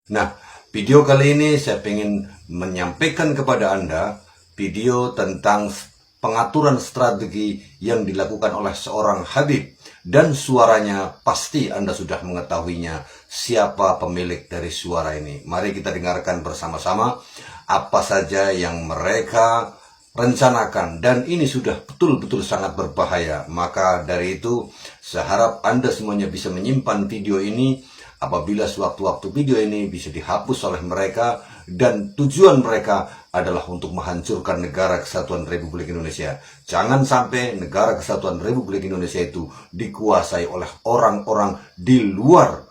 Nah, video kali ini saya ingin menyampaikan kepada Anda video tentang pengaturan strategi yang dilakukan oleh seorang Habib, dan suaranya pasti Anda sudah mengetahuinya siapa pemilik dari suara ini. Mari kita dengarkan bersama-sama apa saja yang mereka rencanakan, dan ini sudah betul-betul sangat berbahaya. Maka dari itu saya harap Anda semuanya bisa menyimpan video ini apabila sewaktu-waktu video ini bisa dihapus oleh mereka, dan tujuan mereka adalah untuk menghancurkan negara kesatuan Republik Indonesia. Jangan sampai negara kesatuan Republik Indonesia itu dikuasai oleh orang-orang di luar.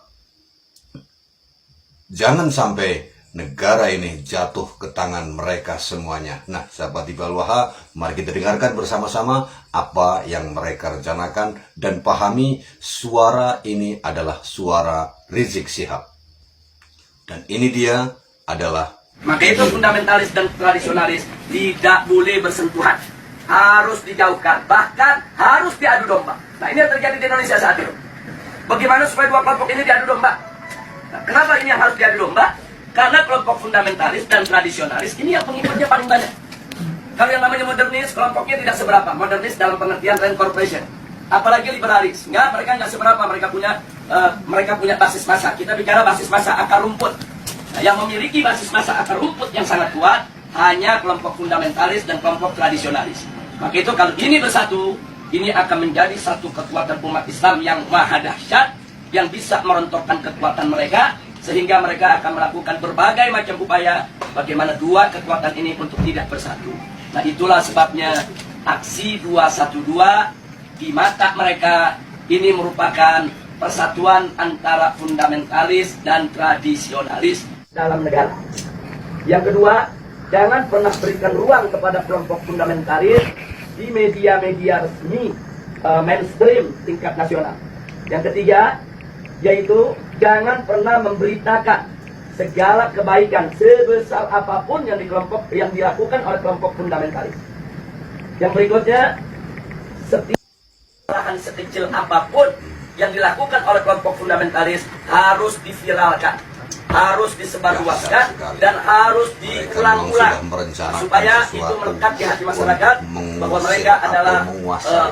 Jangan sampai negara ini jatuh ke tangan mereka semuanya. Nah, sahabat Iqbal Waha, mari kita dengarkan bersama-sama apa yang mereka rencanakan dan pahami suara ini adalah suara Rizik Syihab. Dan ini dia adalah. Maka itu fundamentalis dan tradisionalis tidak boleh bersentuhan, harus dijauhkan, bahkan harus diadu domba. Nah, ini yang terjadi di Indonesia saat ini. Bagaimana supaya dua kelompok ini diadu domba? Nah, kenapa ini yang harus diadu domba? Karena kelompok fundamentalis dan tradisionalis ini yang pengikutnya paling banyak. Kalau yang namanya modernis, kelompoknya tidak seberapa. Modernis dalam pengertian rent corporation. Apalagi liberalis. Mereka nggak seberapa. Mereka punya basis massa. Kita bicara basis massa akar rumput. Nah, yang memiliki basis massa akar rumput yang sangat kuat hanya kelompok fundamentalis dan kelompok tradisionalis. Maka itu kalau ini bersatu, ini akan menjadi satu kekuatan umat Islam yang maha dahsyat, yang bisa merontokkan kekuatan mereka, sehingga mereka akan melakukan berbagai macam upaya bagaimana dua kekuatan ini untuk tidak bersatu. Nah, itulah sebabnya aksi 212 di mata mereka ini merupakan persatuan antara fundamentalis dan tradisionalis dalam negara. Yang kedua, jangan pernah berikan ruang kepada kelompok fundamentalis di media-media resmi mainstream tingkat nasional. Yang ketiga, yaitu jangan pernah memberitakan segala kebaikan sebesar apapun yang dilakukan oleh kelompok fundamentalis. Yang berikutnya, setiap kesalahan sekecil apapun yang dilakukan oleh kelompok fundamentalis harus diviralkan, harus disebarluaskan, dan harus diulang-ulang supaya itu melekat di hati masyarakat bahwa mereka adalah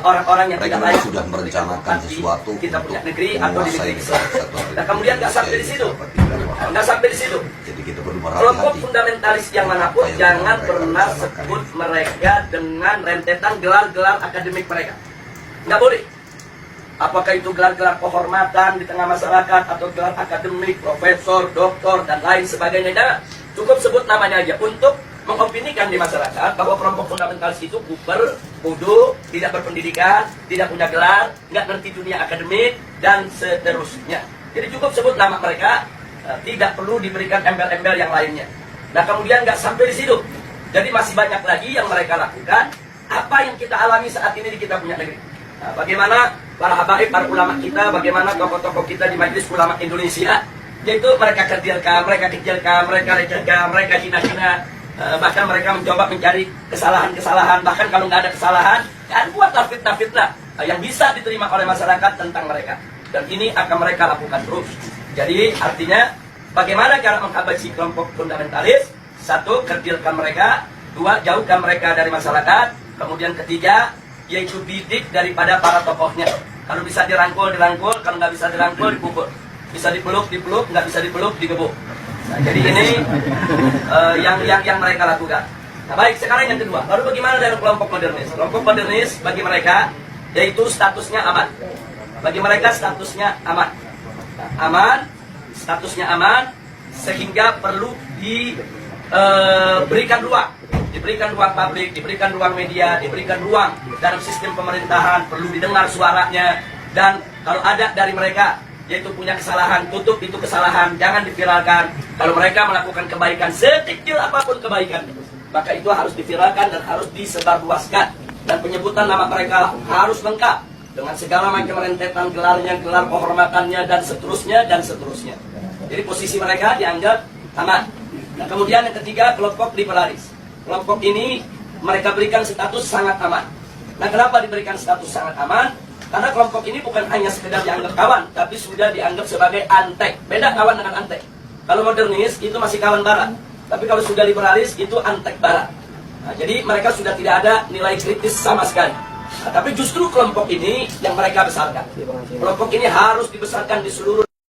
orang-orang yang tidak layak sudah merencanakan sesuatu kita punya negeri atau di negeri Islam. Dan kemudian nggak sampai di situ, Jadi kita perlu kelompok berhati-hati. fundamentalis yang manapun jangan pernah sebut mereka dengan rentetan gelar-gelar akademik mereka. Nggak boleh. Apakah itu gelar-gelar kehormatan di tengah masyarakat atau gelar akademik, profesor, doktor, dan lain sebagainya. Jangan. Cukup sebut namanya aja untuk mengopinikan di masyarakat bahwa kelompok fundamentalis itu kuper, bodoh, tidak berpendidikan, tidak punya gelar, nggak ngerti dunia akademik, dan seterusnya. Jadi cukup sebut nama mereka, tidak perlu diberikan embel-embel yang lainnya. Nah, kemudian nggak sampai di situ. Jadi masih banyak lagi yang mereka lakukan. Apa yang kita alami saat ini di kita punya negeri. Nah, bagaimana para habaib, para ulama kita, bagaimana tokoh-tokoh kita di Majelis Ulama Indonesia, yaitu mereka kecilkan, mereka lecehkan, mereka hina-hina, bahkan mereka mencoba mencari kesalahan-kesalahan, bahkan kalau nggak ada kesalahan, ya buatlah fitnah-fitnah yang bisa diterima oleh masyarakat tentang mereka. Dan ini akan mereka lakukan terus. Jadi artinya, bagaimana cara menghabisi kelompok fundamentalis? Satu, kecilkan mereka. Dua, jauhkan mereka dari masyarakat. Kemudian ketiga, yaitu didik daripada para tokohnya. Kalau bisa dirangkul, kalau nggak bisa dirangkul, dikubur. Bisa dipeluk, nggak bisa dipeluk, digebuk. Nah, jadi ini yang mereka lakukan. Nah, baik, sekarang yang kedua. Lalu bagaimana dengan kelompok modernis? Kelompok modernis bagi mereka, yaitu statusnya aman. Bagi mereka statusnya aman. Nah, aman, statusnya aman, sehingga perlu diberikan ruang. Diberikan ruang publik, diberikan ruang media, diberikan ruang dalam sistem pemerintahan, perlu didengar suaranya. Dan kalau ada dari mereka, yaitu punya kesalahan, tutup itu kesalahan, jangan diviralkan. Kalau mereka melakukan kebaikan, sekecil apapun kebaikan, maka itu harus diviralkan dan harus disebarluaskan. Dan penyebutan nama mereka harus lengkap, dengan segala macam rentetan gelarnya, gelar kehormatannya, dan seterusnya, dan seterusnya. Jadi posisi mereka dianggap aman. Nah, kemudian yang ketiga, kelompok liberalis. Kelompok ini mereka berikan status sangat aman. Nah, kenapa diberikan status sangat aman? Karena kelompok ini bukan hanya sekedar dianggap kawan, tapi sudah dianggap sebagai antek. Beda kawan dengan antek. Kalau modernis itu masih kawan barat. Tapi kalau sudah liberalis itu antek barat. Nah, jadi mereka sudah tidak ada nilai kritis sama sekali. Nah, tapi justru kelompok ini yang mereka besarkan. Kelompok ini harus dibesarkan di seluruh